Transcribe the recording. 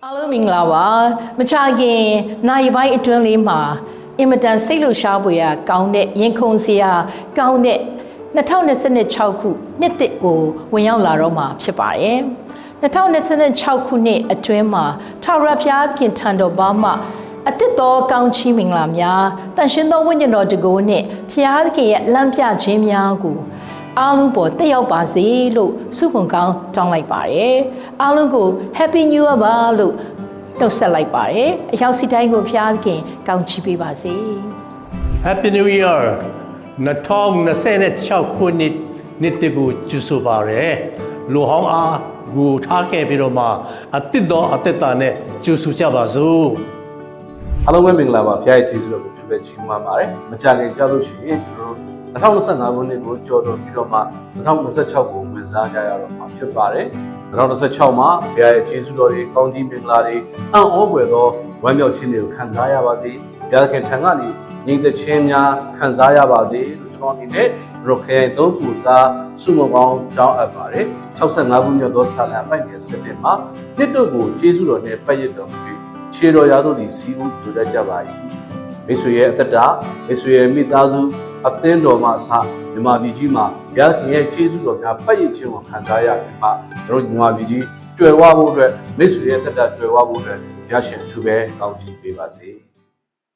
အားလုံးမင်္ဂလာပါမချခင်နိုင်ပိုင်းအတွင်းလေးမှာအင်မတန်စိတ်လှရှားပွေရကောင်းတဲ့ရင်ခုန်စရာကောင်းတဲ့2026ခုနှစ်သစ်ကိုဝင်ရောက်လာတော့မှာဖြစ်ပါတယ်2026ခုနှစ်အတွင်းမှာထာဝရဘုရားခင်ထံတော်ဘာမှအသစ်တော်ကောင်းချီးမင်္ဂလာများတန်ရှင်သောဝိညာဉ်တော်တကူနဲ့ဘုရားခင်ရဲ့လမ်းပြခြင်းများကိုအားလုံးပေါ်တက်ရောက်ပါစေလို့ဆုမွန်ကောင်းတောင်းလိုက်ပါတယ်အားလုံးကို Happy New Year ပါလို့နှုတ်ဆက်လိုက်ပါတယ်အရောက်စီတိုင်းကိုဘုရားခင်ကောင်းချီးပေးပါစေ Happy New Year 2026ခုနှစ်တကူကျူဆိုပါရယ်လူဟောင်းအားကိုထားခဲ့ပြီးတော့မှအသစ်တော်အသက်တာနဲ့ကျူဆိုကြပါစို့ အားလုံးပဲမင်္ဂလာပါဘုရားရဲ့ကျေးဇူးတော်ကိုပြုလက်ချီးမွမ်းပါတယ်မကြခင်ကြောက်လို့ရှိရင်ကျွန်တော်2025ခုနှစ်ကိုကြော်တော်ပြီးတော့မှ2026ကိုဝင်စားကြရတော့မှာဖြစ်ပါတယ်2026မှာဘုရားရဲ့ကျေးဇူးတော်တွေကောင်းကြီးမင်္ဂလာတွေအံ့ဩဖွယ်သောဝမ်းမြောက်ခြင်းတွေကိုခံစားရပါစေဘုရားခင်ထံကနေညီသက်ခြင်းများခံစားရပါစေလို့ကျွန်တော်အနေနဲ့ရိုခဲသုံးခုစားဆုမကောင်းကြောင်းအပ်ပါတယ်65ခုမြောက်သောဆာလံပိုက်ငယ်7တင်မှာတစ်တို့ကိုကျေးဇူးတော်နဲ့ပတ်ရတော်မူပြီးခြေတော်ရာတို့သည်စီးပူးတူတတ်ကြပါ၏မိတ်ဆွေရဲ့အသက်တာမိတ်ဆွေရဲ့မိသားစုအသင်းတော်မှအစမြန်မာပြည်ကြီးမှာဘုရားခင်ရဲ့ကျေးဇူးတော်များပတ်ရခြင်းကိုခံစားရပြီးမှတို့မြန်မာပြည်ကြီးကြွယ်ဝဖို့အတွက်မိတ်ဆွေရဲ့အသက်တာကြွယ်ဝဖို့အတွက်ဘုရားရှင်သူပဲကောင်းချီးပေးပါစေ